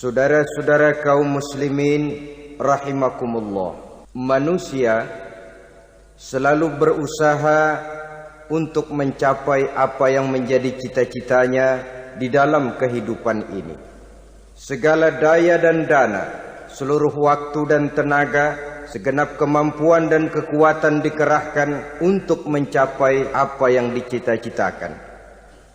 Saudara-saudara kaum muslimin rahimakumullah, manusia selalu berusaha untuk mencapai apa yang menjadi cita-citanya di dalam kehidupan ini. Segala daya dan dana, seluruh waktu dan tenaga, segenap kemampuan dan kekuatan dikerahkan untuk mencapai apa yang dicita-citakan.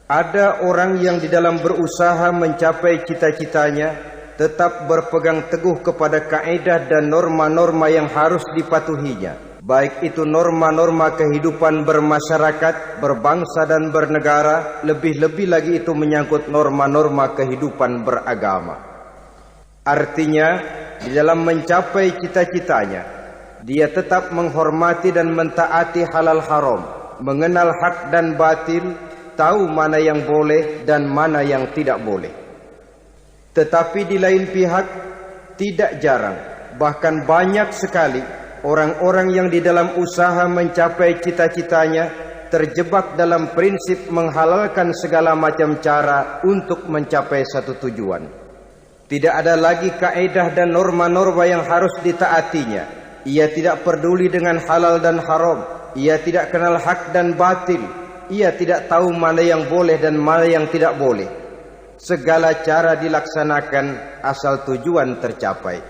Ada orang yang di dalam berusaha mencapai cita-citanya tetap berpegang teguh kepada kaidah dan norma-norma yang harus dipatuhinya, baik itu norma-norma kehidupan bermasyarakat, berbangsa dan bernegara, lebih-lebih lagi itu menyangkut norma-norma kehidupan beragama. Artinya, di dalam mencapai cita-citanya, dia tetap menghormati dan mentaati halal haram, mengenal hak dan batil, tahu mana yang boleh dan mana yang tidak boleh. Tetapi di lain pihak, tidak jarang, bahkan banyak sekali orang-orang yang di dalam usaha mencapai cita-citanya terjebak dalam prinsip menghalalkan segala macam cara untuk mencapai satu tujuan. Tidak ada lagi kaedah dan norma-norma yang harus ditaatinya. Ia tidak peduli dengan halal dan haram. Ia tidak kenal hak dan batil. Ia tidak tahu mana yang boleh dan mana yang tidak boleh. Segala cara dilaksanakan asal tujuan tercapai.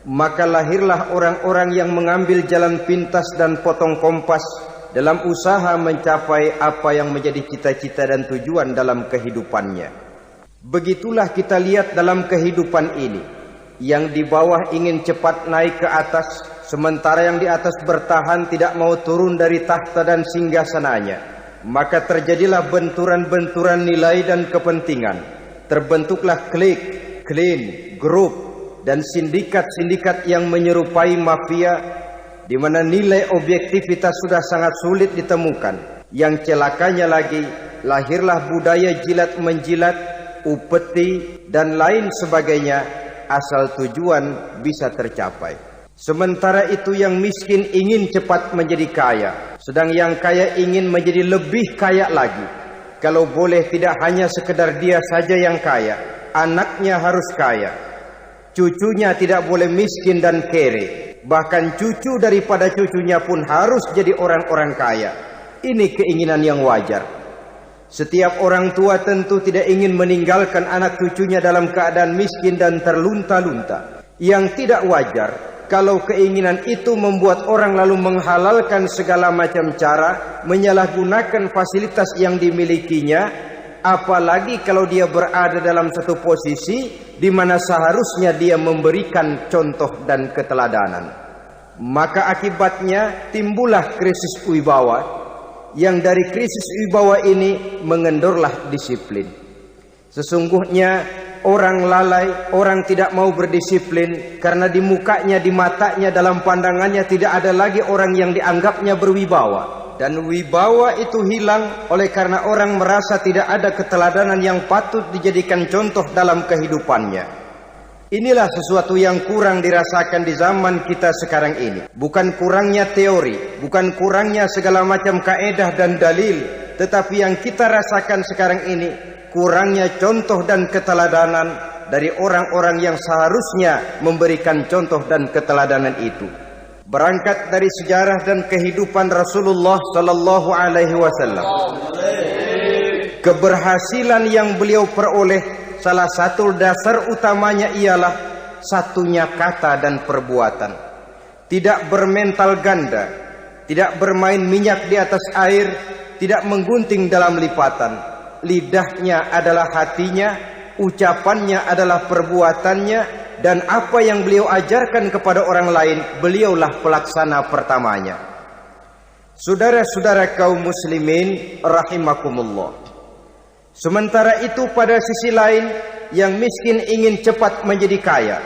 Maka lahirlah orang-orang yang mengambil jalan pintas dan potong kompas dalam usaha mencapai apa yang menjadi cita-cita dan tujuan dalam kehidupannya. Begitulah kita lihat dalam kehidupan ini. Yang di bawah ingin cepat naik ke atas, sementara yang di atas bertahan tidak mau turun dari tahta dan singgasananya. Maka terjadilah benturan-benturan nilai dan kepentingan. Terbentuklah klik, klan, grup, dan sindikat-sindikat yang menyerupai mafia, di mana nilai objektivitas sudah sangat sulit ditemukan. Yang celakanya lagi, lahirlah budaya jilat-menjilat, upeti, dan lain sebagainya, asal tujuan bisa tercapai. Sementara itu yang miskin ingin cepat menjadi kaya, sedang yang kaya ingin menjadi lebih kaya lagi. Kalau boleh tidak hanya sekedar dia saja yang kaya, anaknya harus kaya. Cucunya tidak boleh miskin dan kere. Bahkan cucu daripada cucunya pun harus jadi orang-orang kaya. Ini keinginan yang wajar. Setiap orang tua tentu tidak ingin meninggalkan anak cucunya dalam keadaan miskin dan terlunta-lunta. Yang tidak wajar kalau keinginan itu membuat orang lalu menghalalkan segala macam cara, menyalahgunakan fasilitas yang dimilikinya, apalagi kalau dia berada dalam satu posisi di mana seharusnya dia memberikan contoh dan keteladanan. Maka akibatnya timbullah krisis wibawa, yang dari krisis wibawa ini mengendorlah disiplin. Sesungguhnya orang lalai, orang tidak mau berdisiplin karena di mukanya, di matanya, dalam pandangannya tidak ada lagi orang yang dianggapnya berwibawa. Dan wibawa itu hilang oleh karena orang merasa tidak ada keteladanan yang patut dijadikan contoh dalam kehidupannya. Inilah sesuatu yang kurang dirasakan di zaman kita sekarang ini. Bukan kurangnya teori, bukan kurangnya segala macam kaedah dan dalil, tetapi yang kita rasakan sekarang ini kurangnya contoh dan keteladanan dari orang-orang yang seharusnya memberikan contoh dan keteladanan itu. Berangkat dari sejarah dan kehidupan Rasulullah sallallahu alaihi wasallam, keberhasilan yang beliau peroleh, salah satu dasar utamanya ialah satunya kata dan perbuatan. Tidak bermental ganda, tidak bermain minyak di atas air, tidak menggunting dalam lipatan. Lidahnya adalah hatinya, ucapannya adalah perbuatannya, dan apa yang beliau ajarkan kepada orang lain, beliaulah pelaksana pertamanya. Saudara-saudara kaum muslimin rahimakumullah. Sementara itu pada sisi lain, yang miskin ingin cepat menjadi kaya,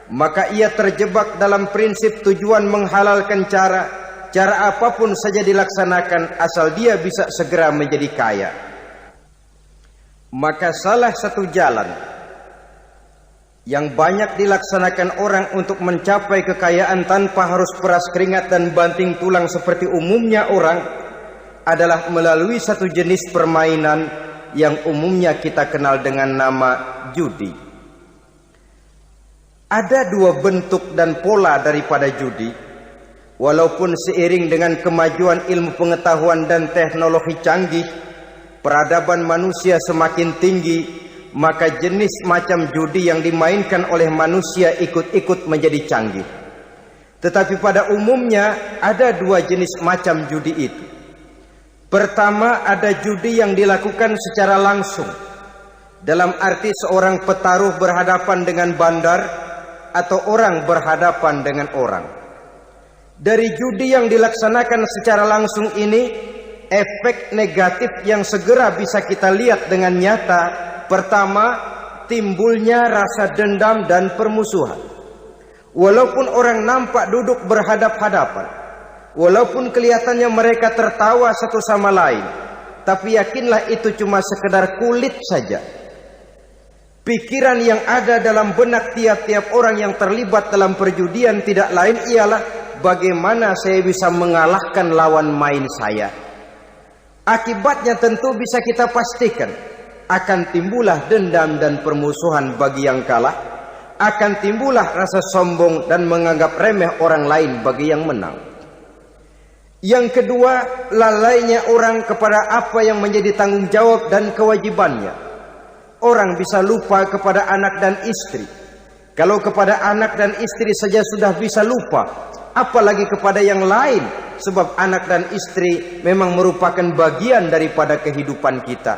maka ia terjebak dalam prinsip tujuan menghalalkan cara apapun saja dilaksanakan asal dia bisa segera menjadi kaya. Maka salah satu jalan yang banyak dilaksanakan orang untuk mencapai kekayaan tanpa harus peras keringat dan banting tulang seperti umumnya orang adalah melalui satu jenis permainan yang umumnya kita kenal dengan nama judi. Ada dua bentuk dan pola daripada judi. Walaupun seiring dengan kemajuan ilmu pengetahuan dan teknologi canggih, peradaban manusia semakin tinggi, maka jenis macam judi yang dimainkan oleh manusia ikut-ikut menjadi canggih. Tetapi pada umumnya ada dua jenis macam judi itu. Pertama, ada judi yang dilakukan secara langsung, dalam arti seorang petaruh berhadapan dengan bandar atau orang berhadapan dengan orang. Dari judi yang dilaksanakan secara langsung ini, efek negatif yang segera bisa kita lihat dengan nyata. Pertama, timbulnya rasa dendam dan permusuhan. Walaupun orang nampak duduk berhadap-hadapan, walaupun kelihatannya mereka tertawa satu sama lain, tapi yakinlah itu cuma sekedar kulit saja. Pikiran yang ada dalam benak tiap-tiap orang yang terlibat dalam perjudian tidak lain ialah bagaimana saya bisa mengalahkan lawan main saya. Akibatnya tentu bisa kita pastikan akan timbullah dendam dan permusuhan bagi yang kalah, akan timbullah rasa sombong dan menganggap remeh orang lain bagi yang menang. Yang kedua, lalainya orang kepada apa yang menjadi tanggung jawab dan kewajibannya. Orang bisa lupa kepada anak dan istri. Kalau kepada anak dan istri saja sudah bisa lupa, apalagi kepada yang lain. Sebab anak dan istri memang merupakan bagian daripada kehidupan kita.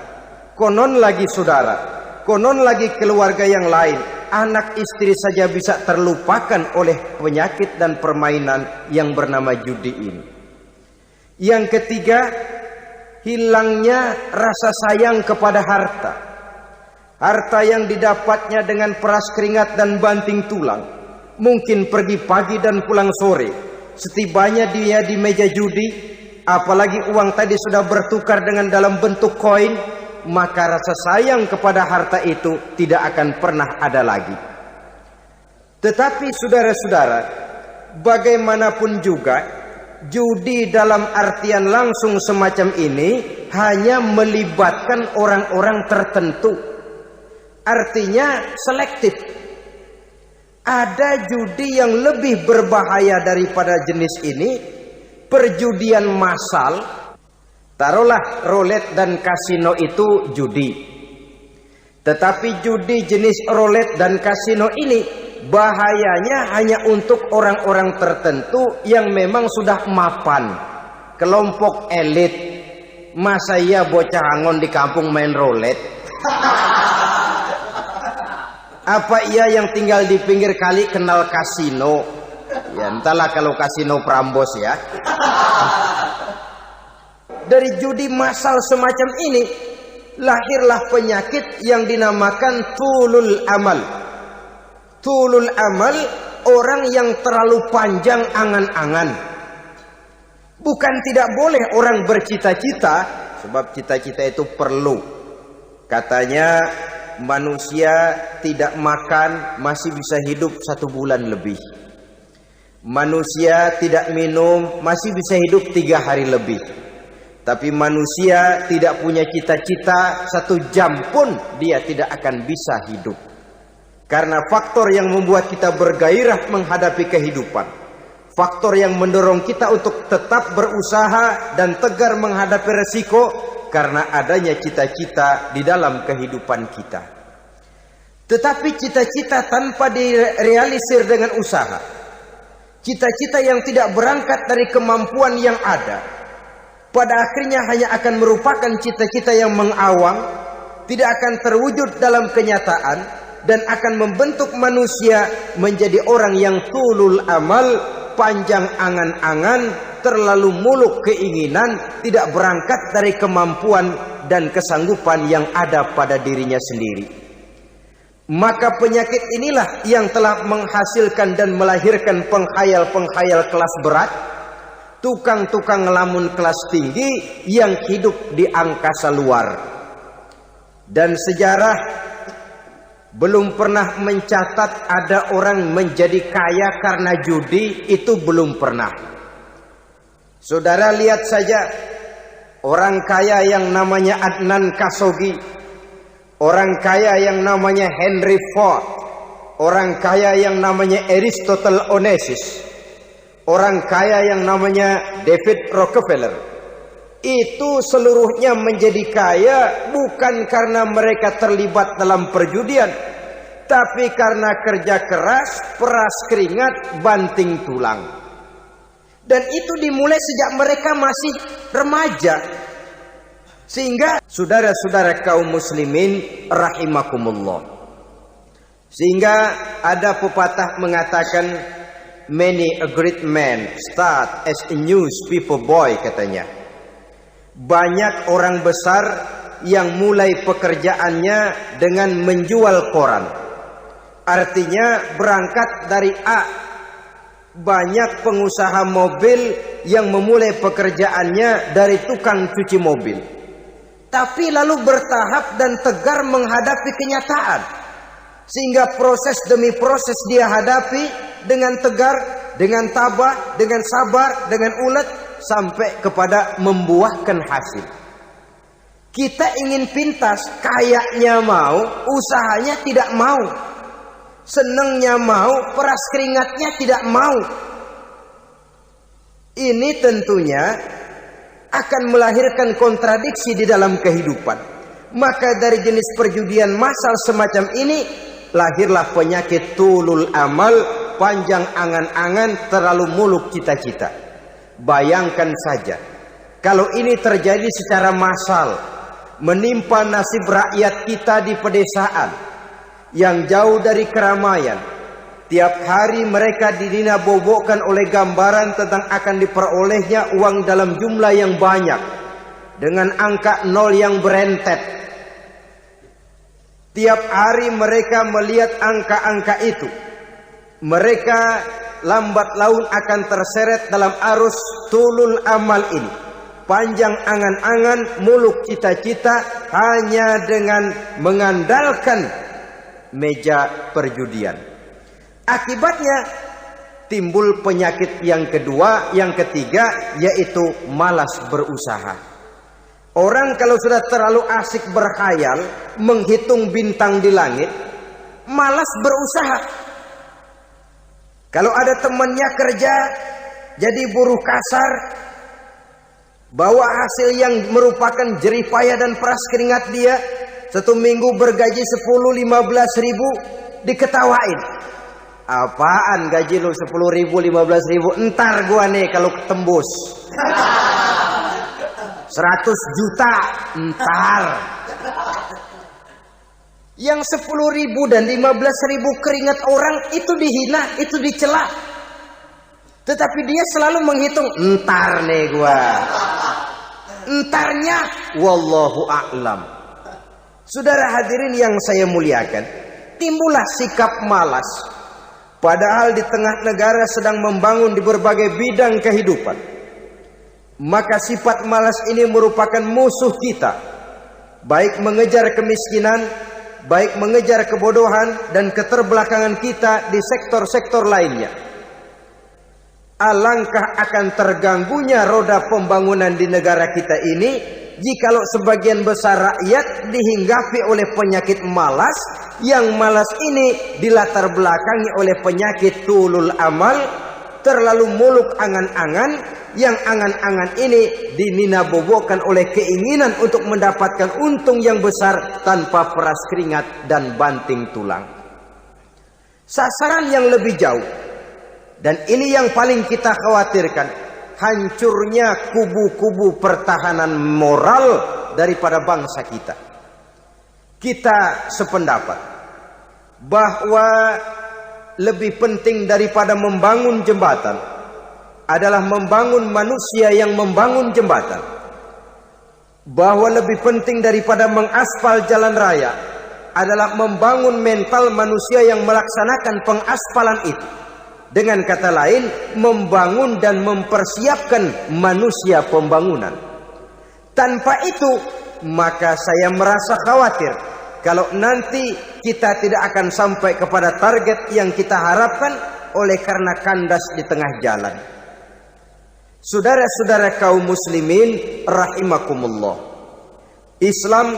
Konon lagi saudara, konon lagi keluarga yang lain, anak istri saja bisa terlupakan oleh penyakit dan permainan yang bernama judi ini. Yang ketiga, hilangnya rasa sayang kepada harta. Harta yang didapatnya dengan peras keringat dan banting tulang. Mungkin pergi pagi dan pulang sore. Setibanya dia di meja judi, apalagi uang tadi sudah bertukar dengan dalam bentuk koin, maka rasa sayang kepada harta itu tidak akan pernah ada lagi. Tetapi saudara-saudara, bagaimanapun juga, judi dalam artian langsung semacam ini hanya melibatkan orang-orang tertentu. Artinya selektif. Ada judi yang lebih berbahaya daripada jenis ini, perjudian massal. Taruhlah roulette dan kasino itu judi. Tetapi judi jenis roulette dan kasino ini bahayanya hanya untuk orang-orang tertentu yang memang sudah mapan, kelompok elit. Masa iya bocah angon di kampung main roulette? Apa ia yang tinggal di pinggir kali kenal kasino? Ya entahlah kalau kasino Prambos ya. Dari judi massal semacam ini lahirlah penyakit yang dinamakan tulul amal. Tulul amal, orang yang terlalu panjang angan-angan. Bukan tidak boleh orang bercita-cita, sebab cita-cita itu perlu. Katanya manusia tidak makan masih bisa hidup 1 bulan lebih. Manusia tidak minum masih bisa hidup 3 hari lebih. Tapi manusia tidak punya cita-cita 1 jam pun dia tidak akan bisa hidup. Karena faktor yang membuat kita bergairah menghadapi kehidupan, faktor yang mendorong kita untuk tetap berusaha dan tegar menghadapi resiko, karena adanya cita-cita di dalam kehidupan kita. Tetapi cita-cita tanpa direalisir dengan usaha, cita-cita yang tidak berangkat dari kemampuan yang ada, pada akhirnya hanya akan merupakan cita-cita yang mengawang, tidak akan terwujud dalam kenyataan, dan akan membentuk manusia menjadi orang yang tulul amal, panjang angan-angan, terlalu muluk keinginan, tidak berangkat dari kemampuan dan kesanggupan yang ada pada dirinya sendiri. Maka penyakit inilah yang telah menghasilkan dan melahirkan penghayal-penghayal kelas berat, tukang-tukang ngelamun kelas tinggi yang hidup di angkasa luar. Dan sejarah belum pernah mencatat ada orang menjadi kaya karena judi, itu belum pernah. Saudara lihat saja orang kaya yang namanya Adnan Khashoggi, orang kaya yang namanya Henry Ford, orang kaya yang namanya Aristotle Onassis, orang kaya yang namanya David Rockefeller, itu seluruhnya menjadi kaya bukan karena mereka terlibat dalam perjudian, tapi karena kerja keras, peras keringat, banting tulang. Dan itu dimulai sejak mereka masih remaja. Sehingga saudara-saudara kaum muslimin rahimakumullah, sehingga ada pepatah mengatakan, many a great man start as a newspaper boy, katanya. Banyak orang besar yang mulai pekerjaannya dengan menjual koran. Artinya berangkat dari A. Banyak pengusaha mobil yang memulai pekerjaannya dari tukang cuci mobil, tapi lalu bertahap dan tegar menghadapi kenyataan, sehingga proses demi proses dia hadapi dengan tegar, dengan tabah, dengan sabar, dengan ulet, sampai kepada membuahkan hasil. Kita ingin pintas, kayaknya mau, usahanya tidak mau, senengnya mau, peras keringatnya tidak mau. Ini tentunya akan melahirkan kontradiksi di dalam kehidupan. Maka dari jenis perjudian massal semacam ini lahirlah penyakit tulul amal, panjang angan-angan, terlalu muluk cita-cita. Bayangkan saja kalau ini terjadi secara massal, menimpa nasib rakyat kita di pedesaan yang jauh dari keramaian. Tiap hari mereka dinabobokkan oleh gambaran tentang akan diperolehnya uang dalam jumlah yang banyak, dengan angka nol yang berentet. Tiap hari mereka melihat angka-angka itu. Mereka lambat laun akan terseret dalam arus tulul amal ini. Panjang angan-angan, muluk cita-cita, hanya dengan mengandalkan meja perjudian. Akibatnya timbul penyakit yang kedua, yang ketiga, yaitu malas berusaha. Orang kalau sudah terlalu asik berkhayal, menghitung bintang di langit, malas berusaha. Kalau ada temannya kerja jadi buruh kasar, bawa hasil yang merupakan jerih payah dan peras keringat dia, 1 minggu bergaji 10-15 ribu, diketawain. Apaan gaji lu 10 ribu, 15 ribu? Entar gua nih kalau tembus 100 juta, entar. Yang 10 ribu dan 15 ribu keringat orang itu dihina, itu dicela. Tetapi dia selalu menghitung, entar nih gua. Entarnya wallahu a'lam. Saudara hadirin yang saya muliakan, timbullah sikap malas. Padahal di tengah negara sedang membangun di berbagai bidang kehidupan. Maka sifat malas ini merupakan musuh kita. Baik mengejar kemiskinan, baik mengejar kebodohan dan keterbelakangan kita di sektor-sektor lainnya. Alangkah akan terganggunya roda pembangunan di negara kita ini jikalau sebagian besar rakyat dihinggapi oleh penyakit malas, yang malas ini dilatar belakangi oleh penyakit tulul amal, terlalu muluk angan-angan, yang angan-angan ini dininabobokan oleh keinginan untuk mendapatkan untung yang besar tanpa peras keringat dan banting tulang. Sasaran yang lebih jauh, dan ini yang paling kita khawatirkan, hancurnya kubu-kubu pertahanan moral daripada bangsa kita. Kita sependapat bahwa lebih penting daripada membangun jembatan adalah membangun manusia yang membangun jembatan. Bahwa lebih penting daripada mengaspal jalan raya adalah membangun mental manusia yang melaksanakan pengaspalan itu. Dengan kata lain, membangun dan mempersiapkan manusia pembangunan. Tanpa itu, maka saya merasa khawatir kalau nanti kita tidak akan sampai kepada target yang kita harapkan oleh karena kandas di tengah jalan. Saudara-saudara kaum muslimin rahimakumullah, Islam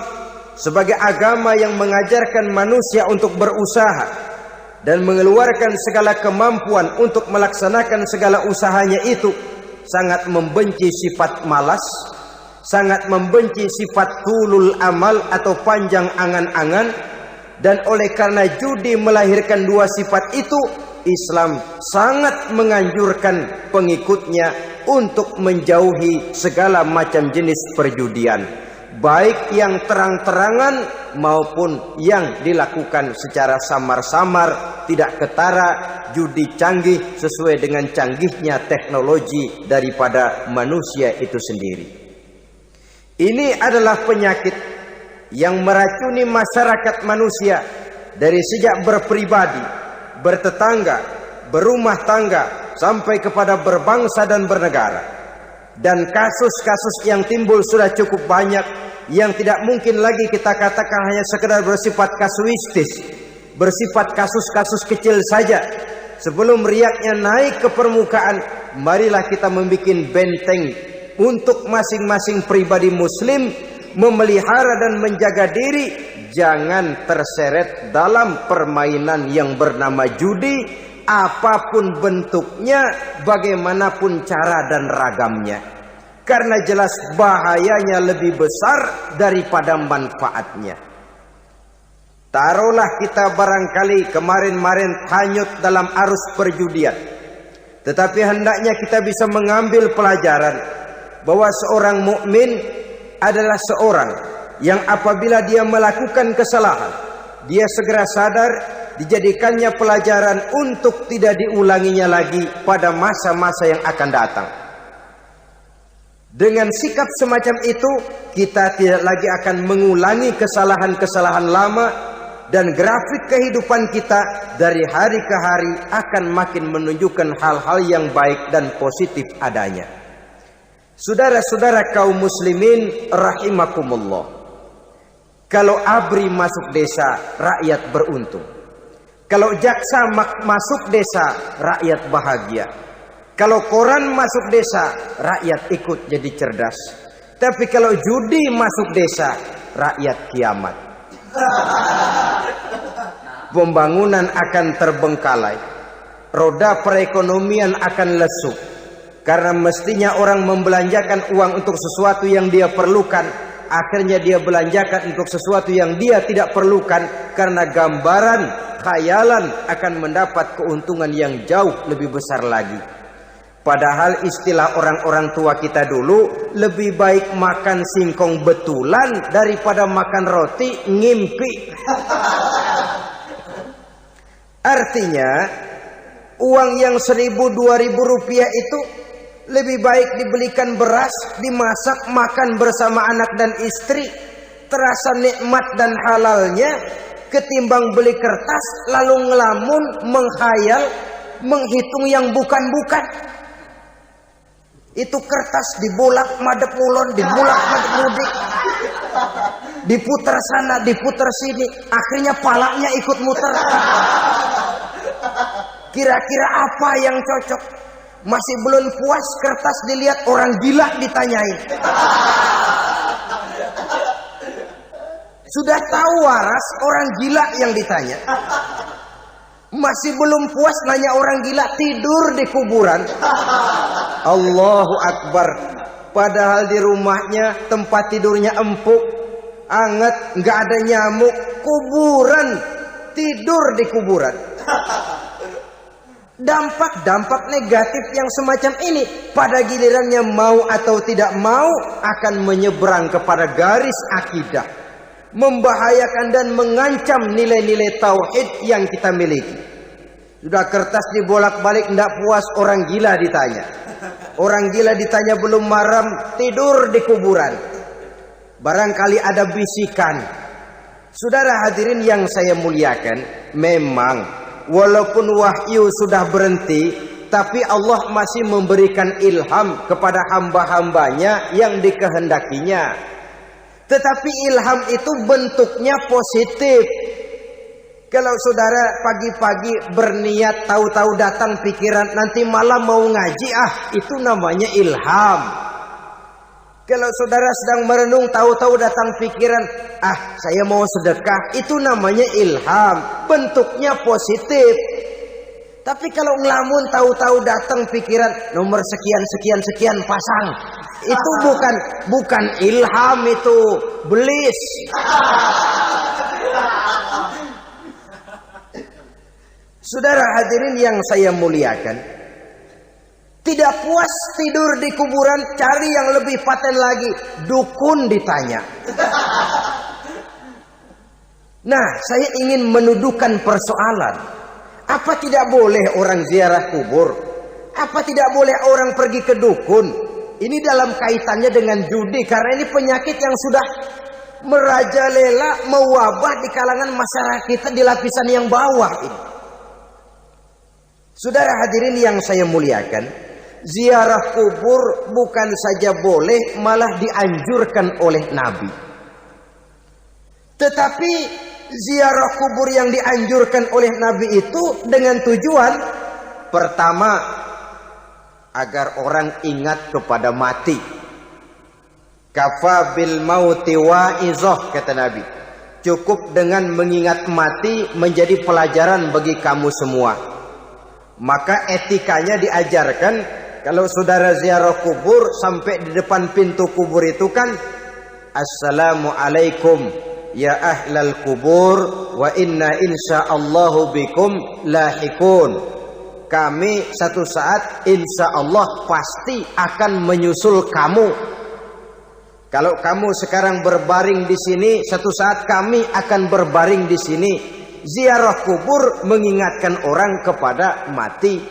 sebagai agama yang mengajarkan manusia untuk berusaha, dan mengeluarkan segala kemampuan untuk melaksanakan segala usahanya itu, sangat membenci sifat malas, sangat membenci sifat tulul amal atau panjang angan-angan. Dan oleh karena judi melahirkan dua sifat itu, Islam sangat menganjurkan pengikutnya untuk menjauhi segala macam jenis perjudian, baik yang terang-terangan maupun yang dilakukan secara samar-samar, tidak ketara, judi canggih sesuai dengan canggihnya teknologi daripada manusia itu sendiri. Ini adalah penyakit yang meracuni masyarakat manusia dari sejak berpribadi, bertetangga, berumah tangga, sampai kepada berbangsa dan bernegara. Dan kasus-kasus yang timbul sudah cukup banyak, yang tidak mungkin lagi kita katakan hanya sekedar bersifat kasuistis, bersifat kasus-kasus kecil saja. Sebelum riaknya naik ke permukaan, marilah kita membuat benteng untuk masing-masing pribadi muslim memelihara dan menjaga diri, jangan terseret dalam permainan yang bernama judi, apapun bentuknya, bagaimanapun cara dan ragamnya. Karena jelas bahayanya lebih besar daripada manfaatnya. Taruhlah kita barangkali kemarin-marin hanyut dalam arus perjudian, tetapi hendaknya kita bisa mengambil pelajaran bahwa seorang mukmin adalah seorang yang apabila dia melakukan kesalahan, dia segera sadar, dijadikannya pelajaran untuk tidak diulanginya lagi pada masa-masa yang akan datang. Dengan sikap semacam itu, kita tidak lagi akan mengulangi kesalahan-kesalahan lama, dan grafik kehidupan kita dari hari ke hari akan makin menunjukkan hal-hal yang baik dan positif adanya. Saudara-saudara kaum muslimin rahimakumullah, kalau ABRI masuk desa, rakyat beruntung. Kalau jaksa masuk desa, rakyat bahagia. Kalau koran masuk desa, rakyat ikut jadi cerdas. Tapi kalau judi masuk desa, rakyat kiamat. Pembangunan akan terbengkalai, roda perekonomian akan lesu. Karena mestinya orang membelanjakan uang untuk sesuatu yang dia perlukan, akhirnya dia belanjakan untuk sesuatu yang dia tidak perlukan, karena gambaran, khayalan akan mendapat keuntungan yang jauh lebih besar lagi. Padahal istilah orang-orang tua kita dulu, lebih baik makan singkong betulan daripada makan roti ngimpi. Artinya uang yang 1.000-2.000 rupiah itu lebih baik dibelikan beras, dimasak, makan bersama anak dan istri, terasa nikmat dan halalnya, ketimbang beli kertas lalu ngelamun, menghayal, menghitung yang bukan-bukan. Itu kertas dibolak madep ulon, dibolak madep mudik, diputar sana, diputar sini, akhirnya palanya ikut muter. Kira-kira apa yang cocok? Masih belum puas kertas dilihat, orang gila ditanyain. Sudah tahu waras, orang gila yang ditanya. Masih belum puas nanya orang gila, tidur di kuburan. Allahu Akbar. Padahal di rumahnya tempat tidurnya empuk, anget, nggak ada nyamuk. Kuburan, tidur di kuburan. Dampak-dampak negatif yang semacam ini pada gilirannya mau atau tidak mau akan menyeberang kepada garis akidah, membahayakan dan mengancam nilai-nilai tauhid yang kita miliki. Sudah kertas dibolak-balik tidak puas, orang gila ditanya. Orang gila ditanya belum maram, tidur di kuburan. Barangkali ada bisikan. Saudara hadirin yang saya muliakan, memang walaupun wahyu sudah berhenti, tapi Allah masih memberikan ilham kepada hamba-hambanya yang dikehendakinya. Tetapi ilham itu bentuknya positif. Kalau saudara pagi-pagi berniat, tahu-tahu datang pikiran nanti malam mau ngaji, itu namanya ilham. Kalau saudara sedang merenung, tahu-tahu datang pikiran, saya mau sedekah, itu namanya ilham, bentuknya positif. Tapi kalau ngelamun, tahu-tahu datang pikiran, nomor sekian pasang, itu bukan ilham, itu belis. Saudara hadirin yang saya muliakan, tidak puas tidur di kuburan, cari yang lebih paten lagi, dukun ditanya. Nah, saya ingin menuduhkan persoalan. Apa tidak boleh orang ziarah kubur? Apa tidak boleh orang pergi ke dukun? Ini dalam kaitannya dengan judi, karena ini penyakit yang sudah merajalela, mewabah di kalangan masyarakat kita di lapisan yang bawah ini. Saudara hadirin yang saya muliakan, ziarah kubur bukan saja boleh, malah dianjurkan oleh Nabi. Tetapi ziarah kubur yang dianjurkan oleh Nabi itu dengan tujuan pertama, agar orang ingat kepada mati. Kafa bil mauti wa'izah, kata Nabi. Cukup dengan mengingat mati menjadi pelajaran bagi kamu semua. Maka etikanya diajarkan, kalau saudara ziarah kubur, sampai di depan pintu kubur itu kan, Assalamualaikum ya ahlal kubur, wa inna insyaallahu bikum lahikun. Kami satu saat insya Allah pasti akan menyusul kamu. Kalau kamu sekarang berbaring di sini, satu saat kami akan berbaring di sini. Ziarah kubur mengingatkan orang kepada mati.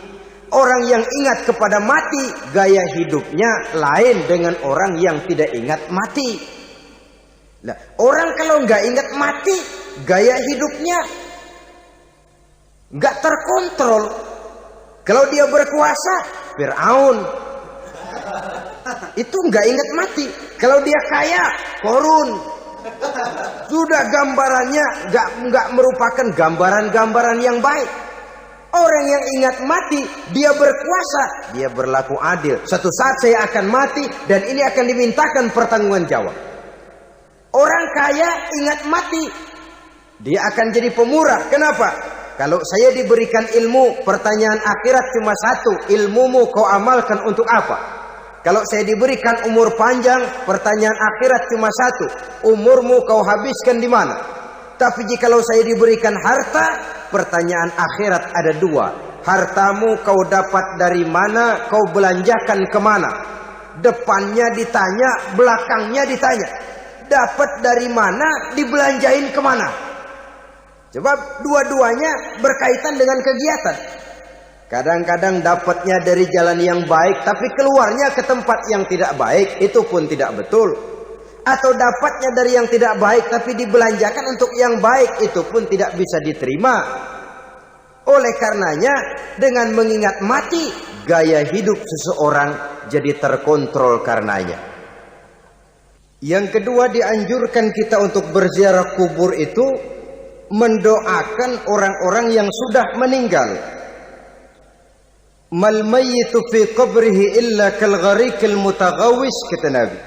Orang yang ingat kepada mati, gaya hidupnya lain dengan orang yang tidak ingat mati. Nah, orang kalau nggak ingat mati, gaya hidupnya nggak terkontrol. Kalau dia berkuasa, Fir'aun, itu nggak ingat mati. Kalau dia kaya, Korun. Sudah gambarannya nggak merupakan gambaran-gambaran yang baik. Orang yang ingat mati, dia berkuasa, dia berlaku adil. Satu saat saya akan mati dan ini akan dimintakan pertanggungan jawab. Orang kaya ingat mati, dia akan jadi pemurah. Kenapa? Kalau saya diberikan ilmu, pertanyaan akhirat cuma satu, ilmumu kau amalkan untuk apa? Kalau saya diberikan umur panjang, pertanyaan akhirat cuma satu, umurmu kau habiskan di mana? Tapi jikalau saya diberikan harta, pertanyaan akhirat ada dua, hartamu kau dapat dari mana, kau belanjakan kemana? Depannya ditanya, belakangnya ditanya, dapat dari mana, dibelanjain kemana? Sebab dua-duanya berkaitan dengan kegiatan. Kadang-kadang dapatnya dari jalan yang baik, tapi keluarnya ke tempat yang tidak baik, itu pun tidak betul. Atau dapatnya dari yang tidak baik, tapi dibelanjakan untuk yang baik, itu pun tidak bisa diterima. Oleh karenanya, dengan mengingat mati, gaya hidup seseorang jadi terkontrol karenanya. Yang kedua, dianjurkan kita untuk berziarah kubur itu mendoakan orang-orang yang sudah meninggal. Mal mayyitu fi qabrihi illa kal gharikil mutaghawis, kata Nabi.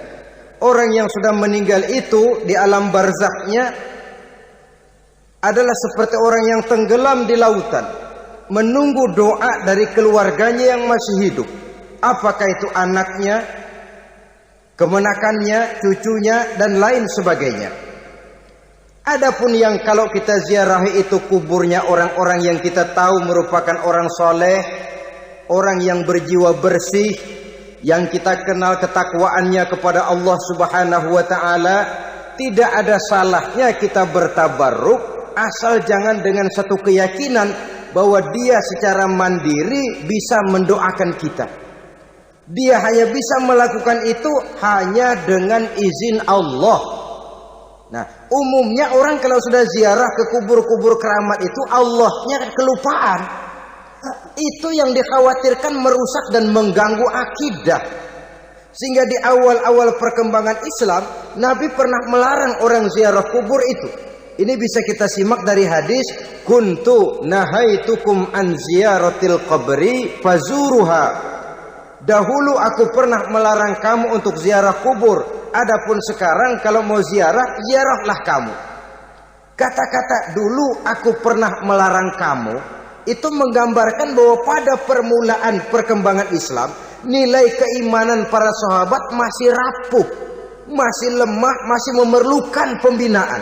Orang yang sudah meninggal itu di alam barzakhnya adalah seperti orang yang tenggelam di lautan, menunggu doa dari keluarganya yang masih hidup. Apakah itu anaknya, kemenakannya, cucunya, dan lain sebagainya. Adapun yang kalau kita ziarahi itu kuburnya orang-orang yang kita tahu merupakan orang soleh, orang yang berjiwa bersih, yang kita kenal ketakwaannya kepada Allah Subhanahu wa ta'ala, tidak ada salahnya kita bertabarruk, asal jangan dengan satu keyakinan bahwa dia secara mandiri bisa mendoakan kita. Dia hanya bisa melakukan itu hanya dengan izin Allah. Nah, umumnya orang kalau sudah ziarah ke kubur-kubur keramat itu, Allahnya kelupaan. Itu yang dikhawatirkan merusak dan mengganggu akidah. Sehingga di awal-awal perkembangan Islam, Nabi pernah melarang orang ziarah kubur itu. Ini bisa kita simak dari hadis, kuntu nahaitukum an ziyaratil qabri fazuruha. Dahulu aku pernah melarang kamu untuk ziarah kubur. Adapun sekarang kalau mau ziarah, ziarahlah kamu. Kata-kata dulu aku pernah melarang kamu itu menggambarkan bahwa pada permulaan perkembangan Islam, nilai keimanan para sahabat masih rapuh, masih lemah, masih memerlukan pembinaan.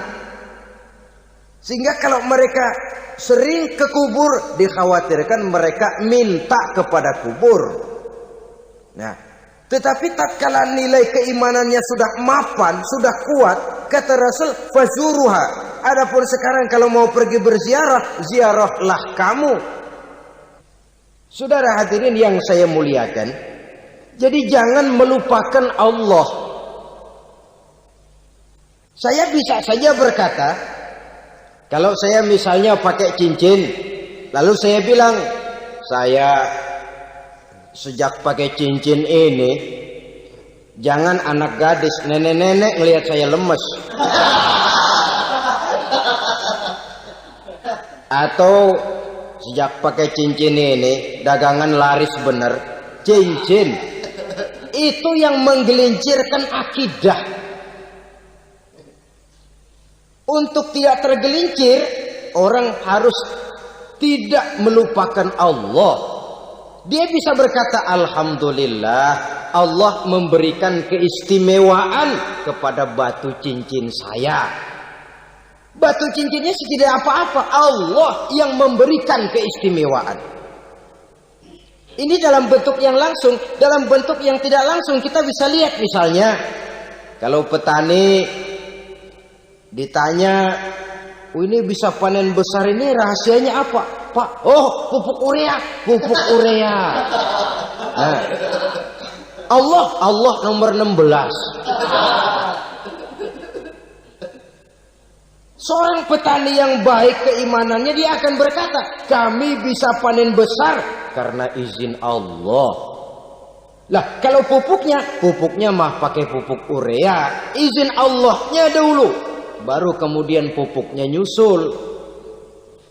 Sehingga kalau mereka sering ke kubur, dikhawatirkan mereka minta kepada kubur. Nah, tetapi tatkala nilai keimanannya sudah mapan, sudah kuat, kata Rasul, fazuruha. Adapun sekarang kalau mau pergi berziarah, ziarahlah kamu. Saudara hadirin yang saya muliakan, jadi jangan melupakan Allah. Saya bisa saja berkata, kalau saya misalnya pakai cincin, lalu saya bilang, saya sejak pakai cincin ini, jangan anak gadis, nenek-nenek ngelihat saya lemes. Atau sejak pakai cincin ini, dagangan laris bener. Cincin itu yang menggelincirkan akidah. Untuk tidak tergelincir, orang harus tidak melupakan Allah. Dia bisa berkata, alhamdulillah, Allah memberikan keistimewaan kepada batu cincin saya. Batu cincinnya tidak apa-apa, Allah yang memberikan keistimewaan. Ini dalam bentuk yang langsung. Dalam bentuk yang tidak langsung kita bisa lihat, misalnya kalau petani ditanya, ini bisa panen besar ini rahasianya apa, Pak? Oh, pupuk urea, pupuk urea. Nah, Allah nomor 16. Seorang petani yang baik keimanannya, dia akan berkata, kami bisa panen besar karena izin Allah. Lah, kalau pupuknya mah pakai pupuk urea, izin Allahnya dulu, baru kemudian pupuknya nyusul.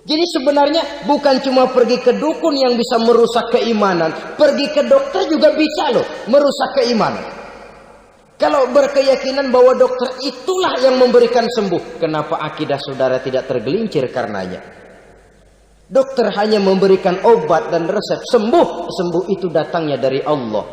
Jadi sebenarnya bukan cuma pergi ke dukun yang bisa merusak keimanan, pergi ke dokter juga bisa loh merusak keimanan. Kalau berkeyakinan bahwa dokter itulah yang memberikan sembuh, kenapa akidah saudara tidak tergelincir karenanya? Dokter hanya memberikan obat dan resep, sembuh itu datangnya dari Allah.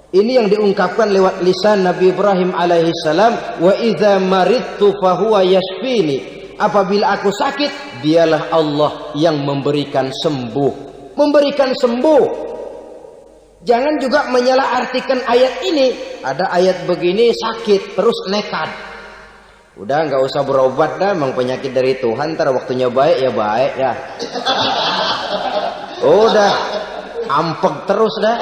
Ini yang diungkapkan lewat lisan Nabi Ibrahim alaihissalam, wa idza maridtu fahuwa yashfini. Apabila aku sakit, dialah Allah yang memberikan sembuh. Memberikan sembuh. Jangan juga menyalahartikan ayat ini. Ada ayat begini sakit terus nekat. Udah nggak usah berobat dah, memang penyakit dari Tuhan. Ntar waktunya baik ya baik dah. Udah ampek terus dah.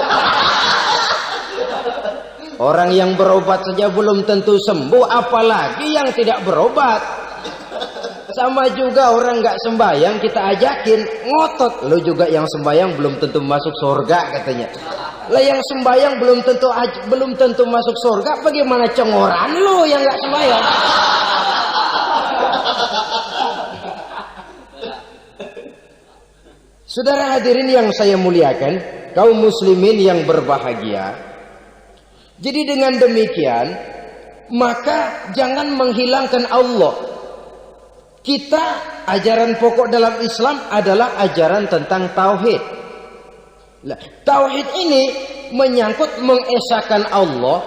Orang yang berobat saja belum tentu sembuh, apalagi yang tidak berobat. Sama juga orang nggak sembahyang kita ajakin ngotot, lo juga yang sembahyang belum tentu masuk surga katanya. Lah yang sembahyang belum tentu masuk surga, bagaimana cengoran lo yang nggak sembahyang? Saudara hadirin yang saya muliakan, kaum muslimin yang berbahagia. Jadi dengan demikian, maka jangan menghilangkan Allah. Kita, ajaran pokok dalam Islam adalah ajaran tentang tauhid. Nah, tauhid ini menyangkut mengesahkan Allah,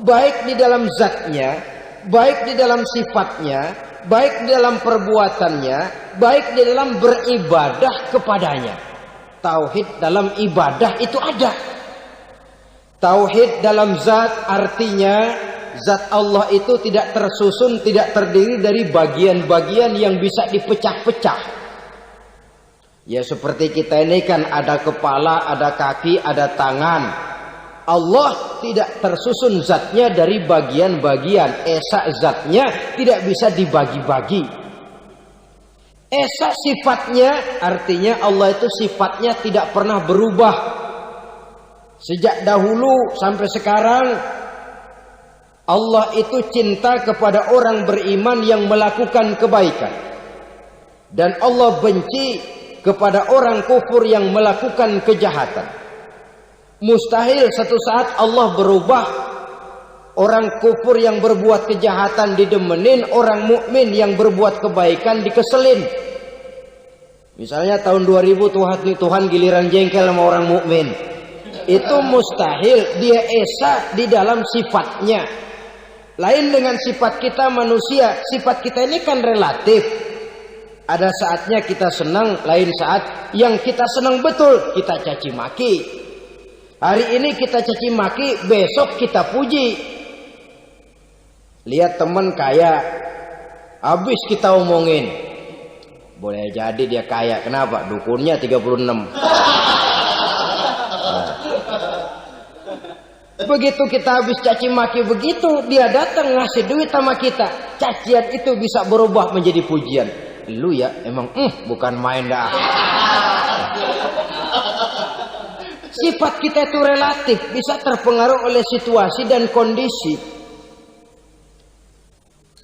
baik di dalam zatnya, baik di dalam sifatnya, baik di dalam perbuatannya, baik di dalam beribadah kepadanya. Tauhid dalam ibadah itu ada. Tauhid dalam zat artinya zat Allah itu tidak tersusun, tidak terdiri dari bagian-bagian yang bisa dipecah-pecah. Ya seperti kita ini kan ada kepala, ada kaki, ada tangan. Allah tidak tersusun zatnya dari bagian-bagian. Esa zatnya tidak bisa dibagi-bagi. Esa sifatnya artinya Allah itu sifatnya tidak pernah berubah. Sejak dahulu sampai sekarang Allah itu cinta kepada orang beriman yang melakukan kebaikan. Dan Allah benci kepada orang kufur yang melakukan kejahatan. Mustahil satu saat Allah berubah. Orang kufur yang berbuat kejahatan didemenin, orang mukmin yang berbuat kebaikan dikeselin. Misalnya tahun 2000 Tuhan giliran jengkel sama orang mukmin. Itu mustahil, dia esa di dalam sifatnya. Lain dengan sifat kita manusia. Sifat kita ini kan relatif. Ada saatnya kita senang, lain saat yang kita senang betul kita caci maki. Hari ini kita caci maki, besok kita puji. Lihat teman kaya, habis kita omongin, boleh jadi dia kaya. Kenapa? Dukunnya 36. Begitu kita habis caci maki begitu, dia datang ngasih duit sama kita. Cacian itu bisa berubah menjadi pujian. Lu ya emang bukan main dah. Sifat kita itu relatif, bisa terpengaruh oleh situasi dan kondisi.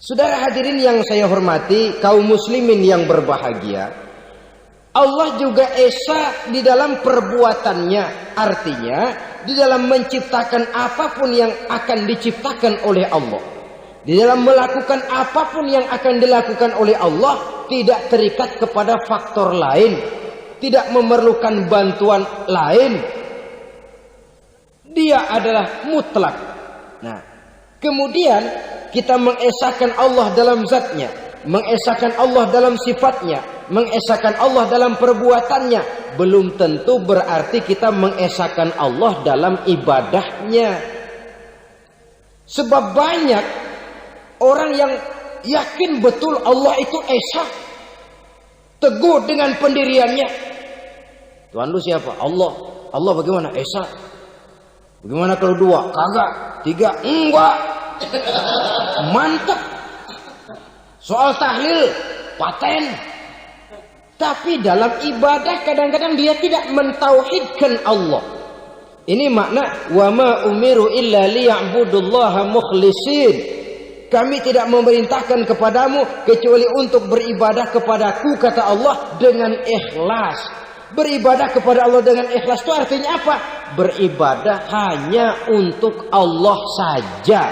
Saudara hadirin yang saya hormati, kaum muslimin yang berbahagia, Allah juga esa di dalam perbuatannya. Artinya di dalam menciptakan apapun yang akan diciptakan oleh Allah, di dalam melakukan apapun yang akan dilakukan oleh Allah, tidak terikat kepada faktor lain, tidak memerlukan bantuan lain. Dia adalah mutlak. Nah, kemudian kita mengesahkan Allah dalam zatnya, mengesahkan Allah dalam sifatnya, mengesahkan Allah dalam perbuatannya. Belum tentu berarti kita mengesahkan Allah dalam ibadahnya. Sebab banyak orang yang yakin betul Allah itu esa, teguh dengan pendiriannya. Tuhan lu siapa? Allah. Allah bagaimana? Esa. Bagaimana kalau 2? Kagak. 3? Enggak. Mantap. Soal tahlil paten. Tapi dalam ibadah kadang-kadang dia tidak mentauhidkan Allah. Ini makna wa ma umiru illa liya'budullaha mukhlisin. Kami tidak memerintahkan kepadamu kecuali untuk beribadah kepadaku, kata Allah, dengan ikhlas. Beribadah kepada Allah dengan ikhlas itu artinya apa? Beribadah hanya untuk Allah saja.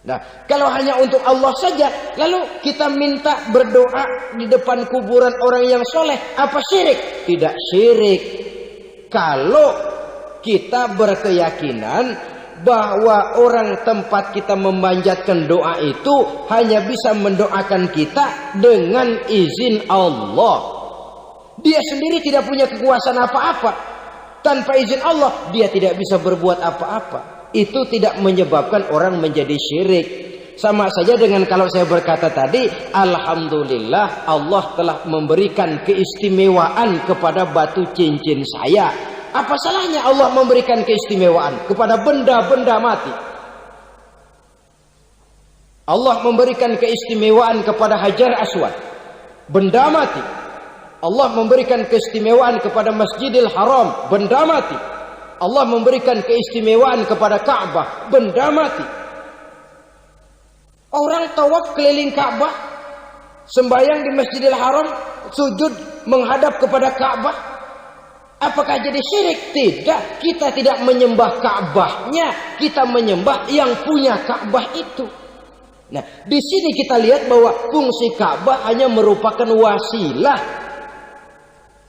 Nah, kalau hanya untuk Allah saja, lalu kita minta berdoa di depan kuburan orang yang soleh, apa syirik? Tidak syirik. Kalau kita berkeyakinan bahwa orang tempat kita memanjatkan doa itu hanya bisa mendoakan kita dengan izin Allah. Dia sendiri tidak punya kekuasaan apa-apa. Tanpa izin Allah, dia tidak bisa berbuat apa-apa. Itu tidak menyebabkan orang menjadi syirik. Sama saja dengan kalau saya berkata tadi, alhamdulillah Allah telah memberikan keistimewaan kepada batu cincin saya. Apa salahnya Allah memberikan keistimewaan kepada benda-benda mati? Allah memberikan keistimewaan kepada Hajar Aswad, benda mati. Allah memberikan keistimewaan kepada Masjidil Haram, benda mati. Allah memberikan keistimewaan kepada Ka'bah, benda mati. Orang tawaf keliling Ka'bah, sembahyang di Masjidil Haram, sujud menghadap kepada Ka'bah. Apakah jadi syirik? Tidak. Kita tidak menyembah Ka'bahnya, kita menyembah yang punya Ka'bah itu. Nah, di sini kita lihat bahwa fungsi Ka'bah hanya merupakan wasilah.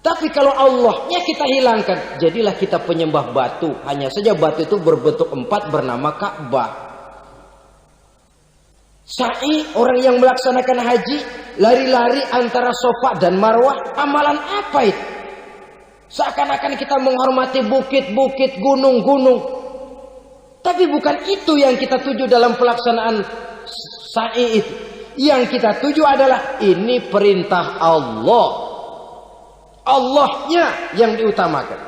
Tapi kalau Allahnya kita hilangkan, jadilah kita penyembah batu. Hanya saja batu itu berbentuk 4 bernama Ka'bah. Sa'i, orang yang melaksanakan haji, lari-lari antara Safa dan Marwah, amalan apa itu? Seakan-akan kita menghormati bukit-bukit, gunung-gunung. Tapi bukan itu yang kita tuju dalam pelaksanaan sa'i itu. Yang kita tuju adalah ini perintah Allah. Allahnya yang diutamakan.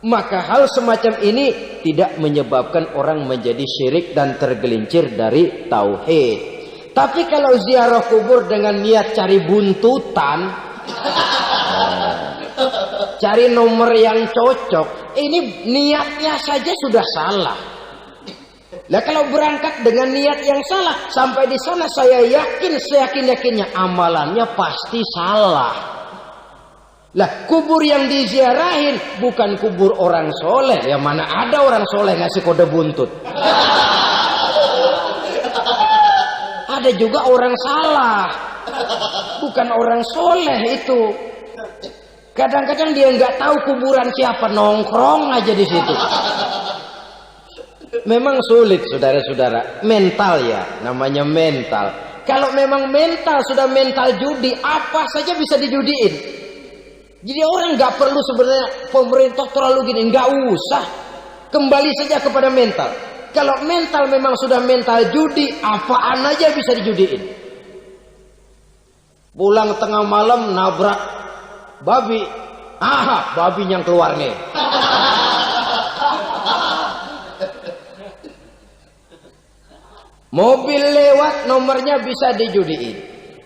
Maka hal semacam ini tidak menyebabkan orang menjadi syirik dan tergelincir dari tauhid. Tapi kalau ziarah kubur dengan niat cari buntutan, cari nomor yang cocok, ini niatnya saja sudah salah. Nah, kalau berangkat dengan niat yang salah, sampai di sana saya yakin seyakin-yakinnya amalannya pasti salah. Lah kubur yang diziarahin bukan kubur orang soleh. Ya mana ada orang soleh ngasih kode buntut. Ada juga orang salah, bukan orang soleh itu. Kadang-kadang dia nggak tahu kuburan siapa, nongkrong aja di situ. Memang sulit saudara-saudara, mental ya, namanya mental. Kalau memang mental sudah mental judi, apa saja bisa dijudiin. Jadi orang nggak perlu sebenarnya pemerintah terlalu gini, nggak usah. Kembali saja kepada mental. Kalau mental memang sudah mental judi, apaan aja bisa dijudiin. Pulang tengah malam nabrak babi, babi yang keluar nih. Mobil lewat nomornya bisa dijudiin.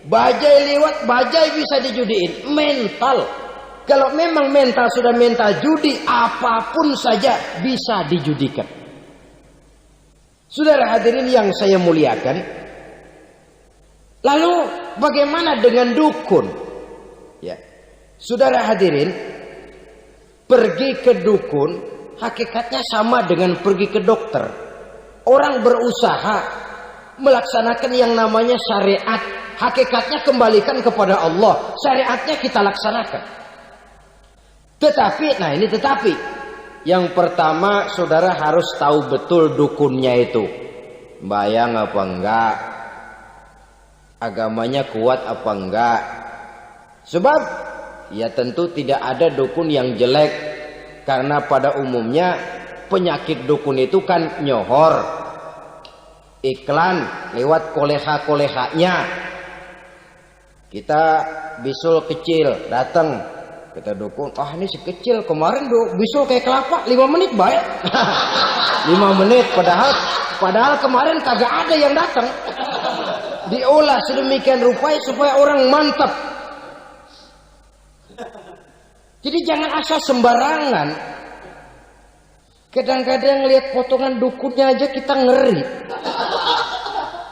Bajai lewat bajai bisa dijudiin. Mental. Kalau memang mental sudah mental judi, apapun saja bisa dijudikan. Saudara hadirin yang saya muliakan, lalu bagaimana dengan dukun? Ya, saudara hadirin, pergi ke dukun hakikatnya sama dengan pergi ke dokter. Orang berusaha melaksanakan yang namanya syariat, hakikatnya kembalikan kepada Allah. Syariatnya kita laksanakan. Tetapi, nah ini tetapi. Yang pertama saudara harus tahu betul dukunnya itu. Bayang apa enggak? Agamanya kuat apa enggak? Sebab ya tentu tidak ada dukun yang jelek. Karena pada umumnya penyakit dukun itu kan nyohor. Iklan lewat koleha-kolehanya. Kita bisul kecil datang. Kita dukun, ini si kecil kemarin bisul kayak kelapa 5 menit baik. 5 menit padahal kemarin kagak ada yang datang. Diolah sedemikian rupa supaya orang mantap. Jadi jangan asal sembarangan. Kadang-kadang lihat potongan dukunnya aja kita ngeri.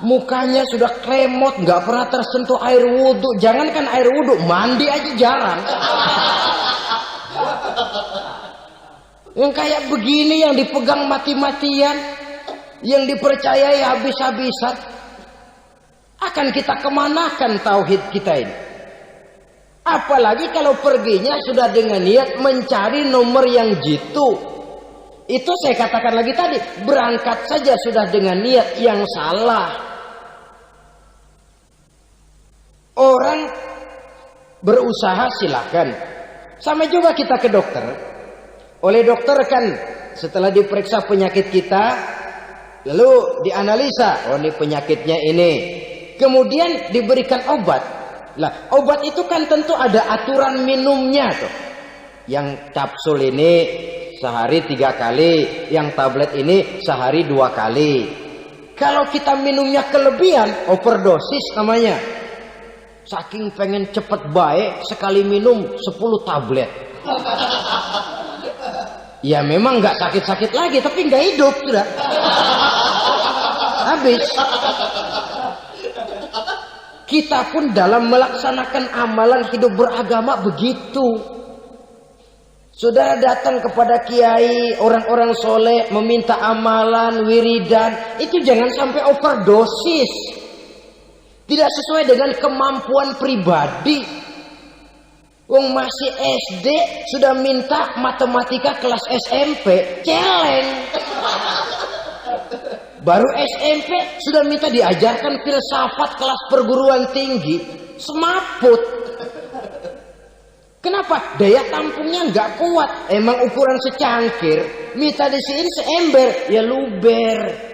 Mukanya sudah kremot, nggak pernah tersentuh air wudhu. Jangankan air wudhu, mandi aja jarang. Yang kayak begini yang dipegang mati-matian, yang dipercayai habis-habisan, akan kita kemanakan tauhid kita ini? Apalagi kalau perginya sudah dengan niat mencari nomor yang jitu. Itu saya katakan lagi tadi, berangkat saja sudah dengan niat yang salah. Orang berusaha silakan. Sama juga kita ke dokter. Oleh dokter kan setelah diperiksa penyakit kita, lalu dianalisa, oh ini penyakitnya ini. Kemudian diberikan obat. Lah, obat itu kan tentu ada aturan minumnya tuh. Yang kapsul ini sehari 3 kali, yang tablet ini sehari 2 kali. Kalau kita minumnya kelebihan, overdosis namanya. Saking pengen cepet baik, sekali minum 10 tablet. Ya memang nggak sakit-sakit lagi, tapi nggak hidup sudah. Habis. Kita pun dalam melaksanakan amalan hidup beragama begitu. Saudara datang kepada kiai, orang-orang soleh, meminta amalan, wiridan, itu jangan sampai overdosis. Tidak sesuai dengan kemampuan pribadi. Wong masih SD sudah minta matematika kelas SMP, celeng. Baru SMP sudah minta diajarkan filsafat kelas perguruan tinggi, semaput. Kenapa? Daya tampungnya nggak kuat. Emang ukuran secangkir, minta di sini seember, ya luber.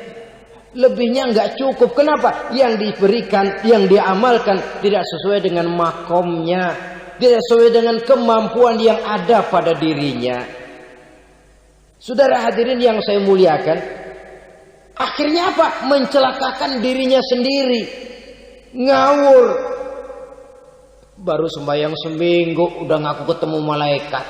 Lebihnya nggak cukup. Kenapa? Yang diberikan, yang diamalkan tidak sesuai dengan makomnya, tidak sesuai dengan kemampuan yang ada pada dirinya. Saudara hadirin yang saya muliakan, akhirnya apa? Mencelakakan dirinya sendiri, ngawur. Baru sembahyang seminggu udah ngaku ketemu malaikat.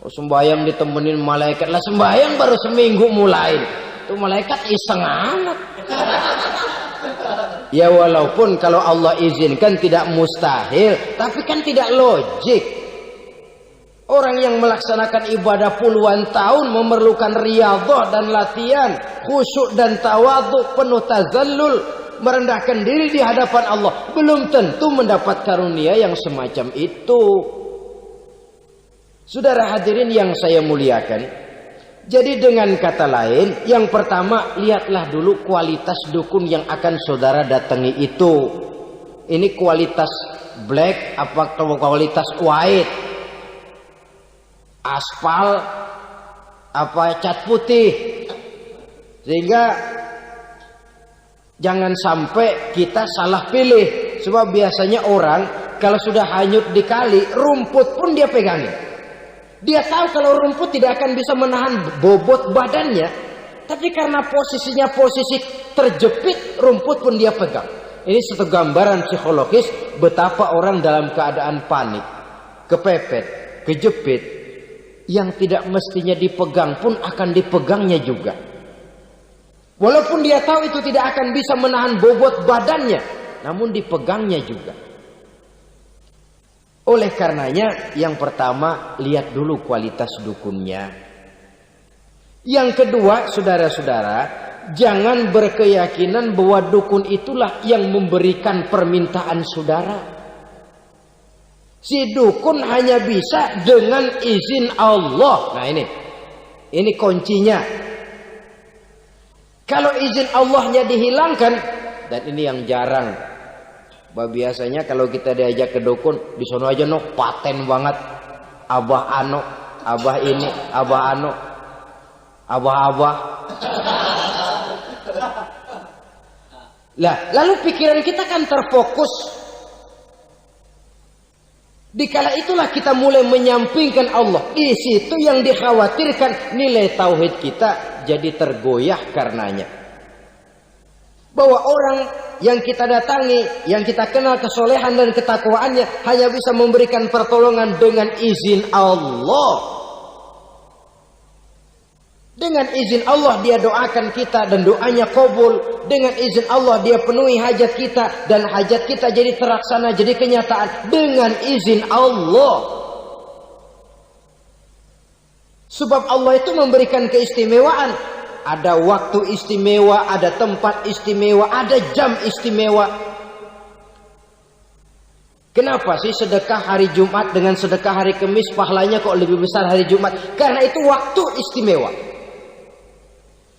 Sembahyang ditemenin malaikat lah, sembahyang baru seminggu mulai, tuh malaikat iseng amat. Ya walaupun kalau Allah izinkan tidak mustahil, tapi kan tidak logik. Orang yang melaksanakan ibadah puluhan tahun memerlukan riyadhah dan latihan, khusyuk dan tawadhu, penuh tazallul, merendahkan diri di hadapan Allah, belum tentu mendapat karunia yang semacam itu. Saudara hadirin yang saya muliakan, jadi dengan kata lain, yang pertama, lihatlah dulu kualitas dukun yang akan saudara datangi itu. Ini kualitas black apa kualitas white, aspal apa cat putih, sehingga jangan sampai kita salah pilih. Sebab biasanya orang kalau sudah hanyut di kali, rumput pun dia pegangin. Dia tahu kalau rumput tidak akan bisa menahan bobot badannya, tapi karena posisinya posisi terjepit, rumput pun dia pegang. Ini satu gambaran psikologis betapa orang dalam keadaan panik, kepepet, kejepit, yang tidak mestinya dipegang pun akan dipegangnya juga. Walaupun dia tahu itu tidak akan bisa menahan bobot badannya, namun dipegangnya juga. Oleh karenanya, yang pertama, lihat dulu kualitas dukunnya. Yang kedua, saudara-saudara, jangan berkeyakinan bahwa dukun itulah yang memberikan permintaan saudara. Si dukun hanya bisa dengan izin Allah. Nah ini kuncinya. Kalau izin Allahnya dihilangkan, dan ini yang jarang. Biasanya kalau kita diajak ke dukun, di sono aja no paten banget. Abah ano, abah ini, abah ano, abah-abah. Lah, lalu pikiran kita kan terfokus. Dikala itulah kita mulai menyampingkan Allah. Di situ yang dikhawatirkan nilai tauhid kita jadi tergoyah karenanya. Bahwa orang yang kita datangi, yang kita kenal kesolehan dan ketakwaannya, hanya bisa memberikan pertolongan dengan izin Allah. Dengan izin Allah dia doakan kita dan doanya kabul. Dengan izin Allah dia penuhi hajat kita dan hajat kita jadi terlaksana, jadi kenyataan dengan izin Allah. Sebab Allah itu memberikan keistimewaan. Ada waktu istimewa, ada tempat istimewa, ada jam istimewa. Kenapa sih sedekah hari Jumat dengan sedekah hari Kamis pahalanya kok lebih besar hari Jumat? Karena itu waktu istimewa.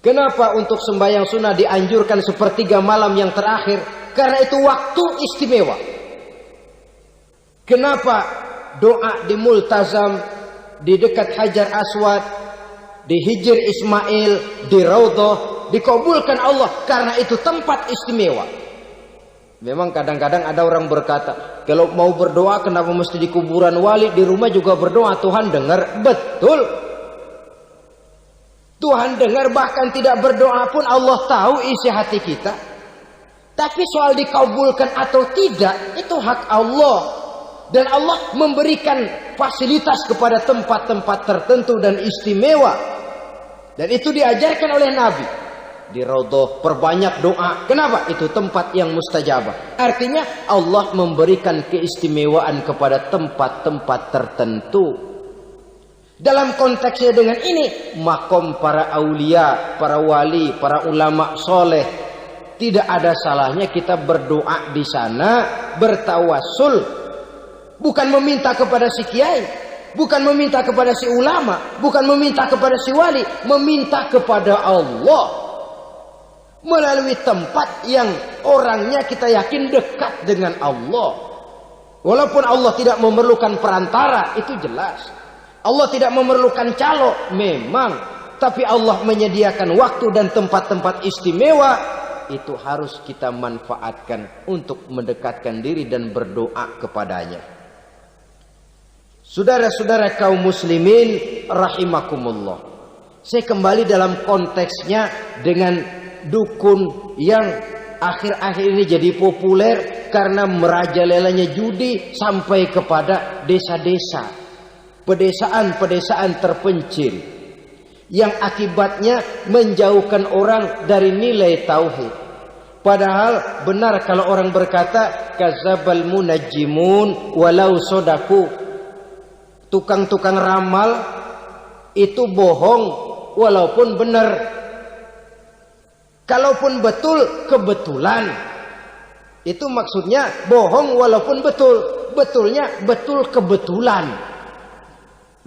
Kenapa untuk sembahyang sunnah dianjurkan sepertiga malam yang terakhir? Karena itu waktu istimewa. Kenapa doa di Multazam, di dekat Hajar Aswad, di Hijr Ismail, di Raudhah dikabulkan Allah? Karena itu tempat istimewa. Memang kadang-kadang ada orang berkata, kalau mau berdoa kenapa mesti di kuburan wali? Di rumah juga berdoa, Tuhan dengar. Betul, Tuhan dengar, bahkan tidak berdoa pun Allah tahu isi hati kita. Tapi soal dikabulkan atau tidak, itu hak Allah. Dan Allah memberikan fasilitas kepada tempat-tempat tertentu dan istimewa. Dan itu diajarkan oleh Nabi. Di Raudhah perbanyak doa. Kenapa? Itu tempat yang mustajabah. Artinya Allah memberikan keistimewaan kepada tempat-tempat tertentu. Dalam konteksnya dengan ini, makom para aulia, para wali, para ulama soleh, tidak ada salahnya kita berdoa di sana, bertawassul. Bukan meminta kepada si kiai, bukan meminta kepada si ulama, bukan meminta kepada si wali, meminta kepada Allah. Melalui tempat yang orangnya kita yakin dekat dengan Allah. Walaupun Allah tidak memerlukan perantara, itu jelas. Allah tidak memerlukan calo, memang. Tapi Allah menyediakan waktu dan tempat-tempat istimewa. Itu harus kita manfaatkan untuk mendekatkan diri dan berdoa kepadanya. Saudara-saudara kaum muslimin rahimakumullah. Saya kembali dalam konteksnya dengan dukun yang akhir-akhir ini jadi populer karena merajalelanya judi sampai kepada desa-desa, pedesaan-pedesaan terpencil, yang akibatnya menjauhkan orang dari nilai tauhid, Padahal benar kalau orang berkata kadzabal munajjimun walau sodaku. Tukang-tukang ramal itu bohong walaupun benar. Kalaupun betul kebetulan. Itu maksudnya bohong walaupun betul. Betulnya betul kebetulan.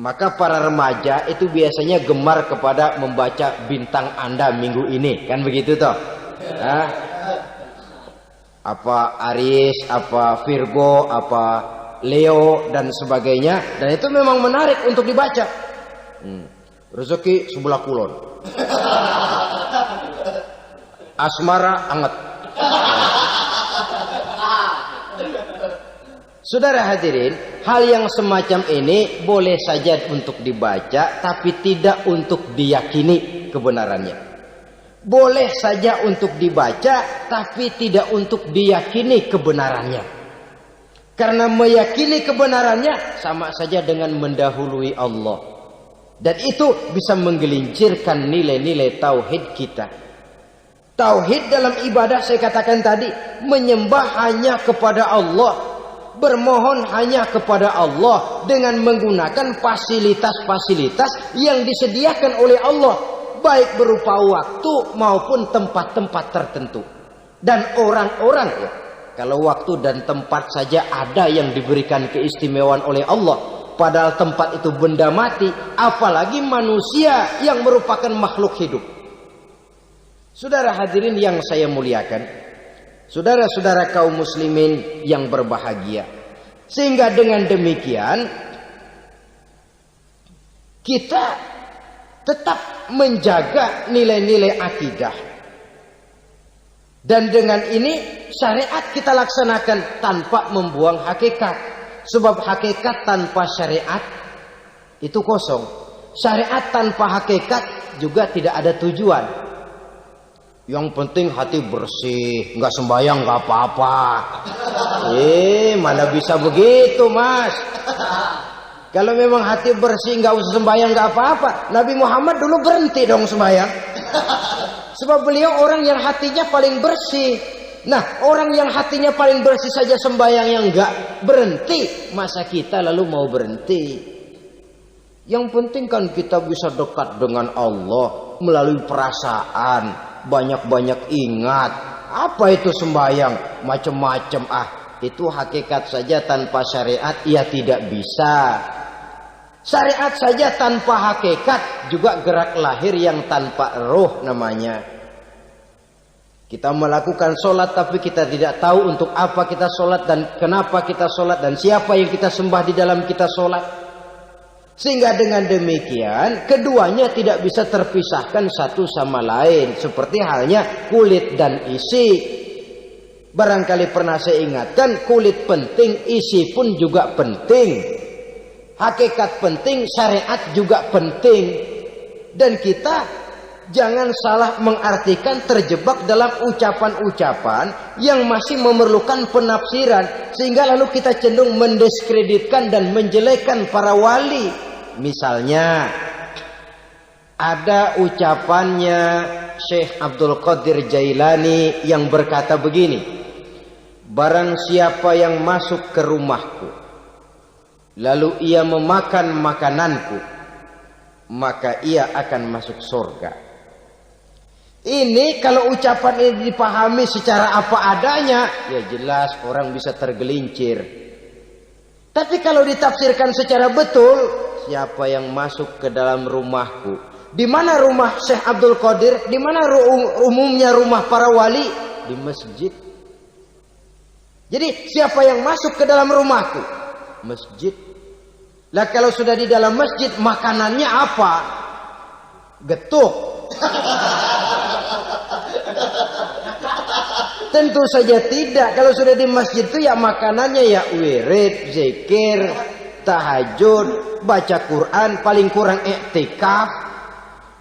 Maka para remaja itu biasanya gemar kepada membaca bintang Anda minggu ini. Kan begitu toh? Nah, apa Aries, apa Virgo, apa Leo dan sebagainya. Dan itu memang menarik untuk dibaca. Rezeki sebelah kulon. Asmara anget. Saudara hadirin, hal yang semacam ini boleh saja untuk dibaca, tapi tidak untuk diyakini kebenarannya. Boleh saja untuk dibaca, tapi tidak untuk diyakini kebenarannya. Karena meyakini kebenarannya sama saja dengan mendahului Allah. Dan itu bisa menggelincirkan nilai-nilai tauhid kita. Tauhid dalam ibadah saya katakan tadi, menyembah hanya kepada Allah. Bermohon hanya kepada Allah dengan menggunakan fasilitas-fasilitas yang disediakan oleh Allah, baik berupa waktu maupun tempat-tempat tertentu. Dan orang-orang ya, kalau waktu dan tempat saja ada yang diberikan keistimewaan oleh Allah, padahal tempat itu benda mati, apalagi manusia yang merupakan makhluk hidup. Saudara hadirin yang saya muliakan, saudara-saudara kaum muslimin yang berbahagia. Sehingga dengan demikian kita tetap menjaga nilai-nilai akidah. Dan dengan ini syariat kita laksanakan tanpa membuang hakikat. Sebab hakikat tanpa syariat itu kosong. Syariat tanpa hakikat juga tidak ada tujuan. Yang penting hati bersih, nggak sembahyang nggak apa-apa. Mana bisa begitu, Mas? Kalau memang hati bersih nggak usah sembahyang nggak apa-apa. Nabi Muhammad dulu berhenti dong sembahyang. Sebab beliau orang yang hatinya paling bersih. Nah, orang yang hatinya paling bersih saja sembahyang yang nggak berhenti, masa kita lalu mau berhenti? Yang penting kan kita bisa dekat dengan Allah melalui perasaan. Banyak-banyak ingat. Apa itu sembahyang? Macam-macam. Itu hakikat saja tanpa syariat ia tidak bisa. Syariat saja tanpa hakikat juga gerak lahir yang tanpa roh namanya. Kita melakukan sholat tapi kita tidak tahu untuk apa kita sholat dan kenapa kita sholat dan siapa yang kita sembah di dalam kita sholat. Sehingga dengan demikian keduanya tidak bisa terpisahkan satu sama lain. Seperti halnya kulit dan isi. Barangkali pernah saya ingatkan, kulit penting, isi pun juga penting. Hakikat penting, syariat juga penting. Dan kita jangan salah mengartikan terjebak dalam ucapan-ucapan yang masih memerlukan penafsiran. Sehingga lalu kita cenderung mendiskreditkan dan menjelekkan para wali. Misalnya ada ucapannya Syekh Abdul Qadir Jailani yang berkata begini, barang siapa yang masuk ke rumahku lalu ia memakan makananku, maka ia akan masuk surga. Ini kalau ucapan ini dipahami secara apa adanya, ya jelas orang bisa tergelincir. Tapi kalau ditafsirkan secara betul, siapa yang masuk ke dalam rumahku? Di mana rumah Syekh Abdul Qadir? Di mana umumnya rumah para wali? Di masjid. Jadi siapa yang masuk ke dalam rumahku? Masjid. Lah kalau sudah di dalam masjid, makanannya apa? Getuk. Tentu saja tidak. Kalau sudah di masjid itu ya makanannya ya wirid, zikir, tahajud, baca Quran, paling kurang iktikaf.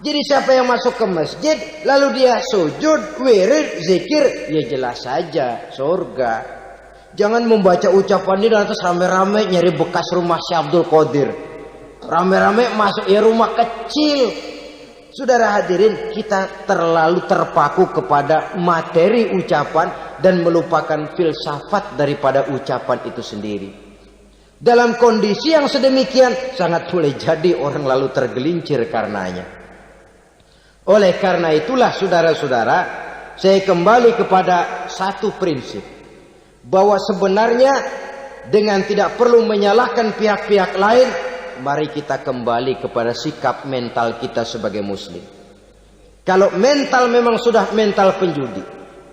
Jadi siapa yang masuk ke masjid lalu dia sujud, wirid, zikir, ya jelas saja surga. Jangan membaca ucapan ini dan terus rame-rame nyari bekas rumah Syekh Abdul Qadir. Rame-rame masuk ya rumah kecil. Saudara hadirin, kita terlalu terpaku kepada materi ucapan dan melupakan filsafat daripada ucapan itu sendiri. Dalam kondisi yang sedemikian, sangat boleh jadi orang lalu tergelincir karenanya. Oleh karena itulah saudara-saudara, saya kembali kepada satu prinsip, bahwa sebenarnya dengan tidak perlu menyalahkan pihak-pihak lain, mari kita kembali kepada sikap mental kita sebagai muslim. Kalau mental memang sudah mental penjudi,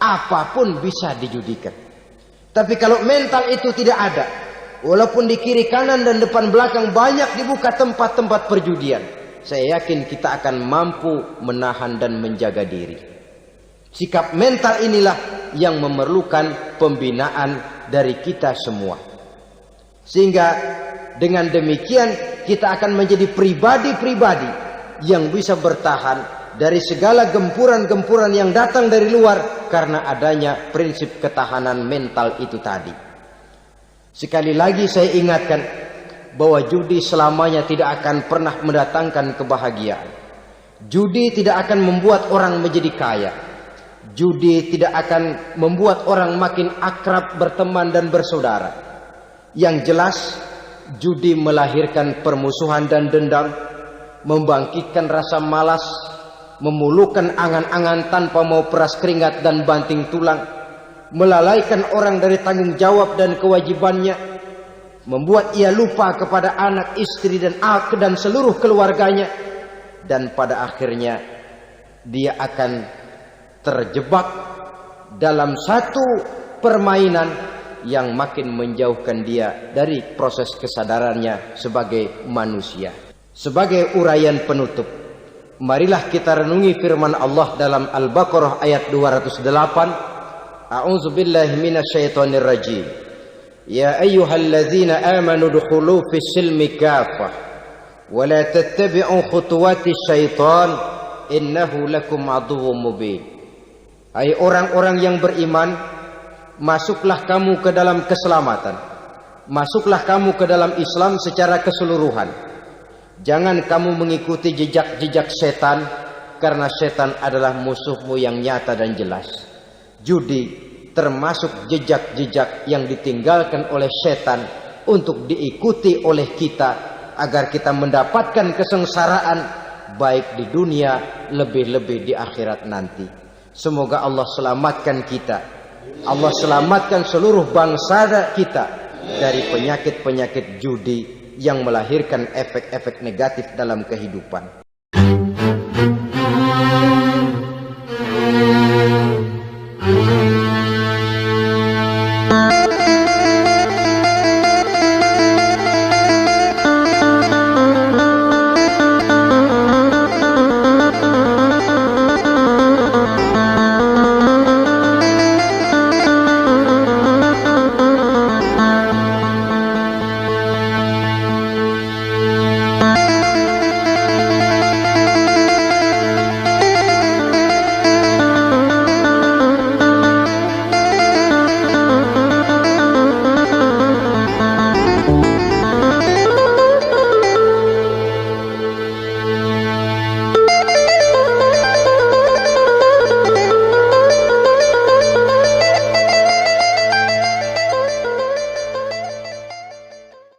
apapun bisa dijudikan. Tapi kalau mental itu tidak ada, walaupun di kiri kanan dan depan belakang banyak dibuka tempat-tempat perjudian, saya yakin kita akan mampu menahan dan menjaga diri. Sikap mental inilah yang memerlukan pembinaan dari kita semua. Sehingga dengan demikian kita akan menjadi pribadi-pribadi yang bisa bertahan dari segala gempuran-gempuran yang datang dari luar karena adanya prinsip ketahanan mental itu tadi. Sekali lagi saya ingatkan bahwa judi selamanya tidak akan pernah mendatangkan kebahagiaan. Judi tidak akan membuat orang menjadi kaya. Judi tidak akan membuat orang makin akrab berteman dan bersaudara. Yang jelas, judi melahirkan permusuhan dan dendam, membangkitkan rasa malas, memulukan angan-angan tanpa mau peras keringat dan banting tulang, melalaikan orang dari tanggung jawab dan kewajibannya, membuat ia lupa kepada anak, istri dan seluruh keluarganya, dan pada akhirnya dia akan terjebak dalam satu permainan yang makin menjauhkan dia dari proses kesadarannya sebagai manusia. Sebagai uraian penutup, marilah kita renungi firman Allah dalam Al-Baqarah ayat 208. A'udzu billahi minasyaitonir rajim. Ya ayyuhalladzina amanu dukhulu fis silmi kafah wa la tattabi'u khutuwatis syaitan innahu lakum aduwwum mubin. Hai orang-orang yang beriman, masuklah kamu ke dalam keselamatan. Masuklah kamu ke dalam Islam secara keseluruhan. Jangan kamu mengikuti jejak-jejak setan, karena setan adalah musuhmu yang nyata dan jelas. Judi termasuk jejak-jejak yang ditinggalkan oleh setan untuk diikuti oleh kita agar kita mendapatkan kesengsaraan baik di dunia, lebih-lebih di akhirat nanti. Semoga Allah selamatkan kita. Allah selamatkan seluruh bangsa kita dari penyakit-penyakit judi yang melahirkan efek-efek negatif dalam kehidupan.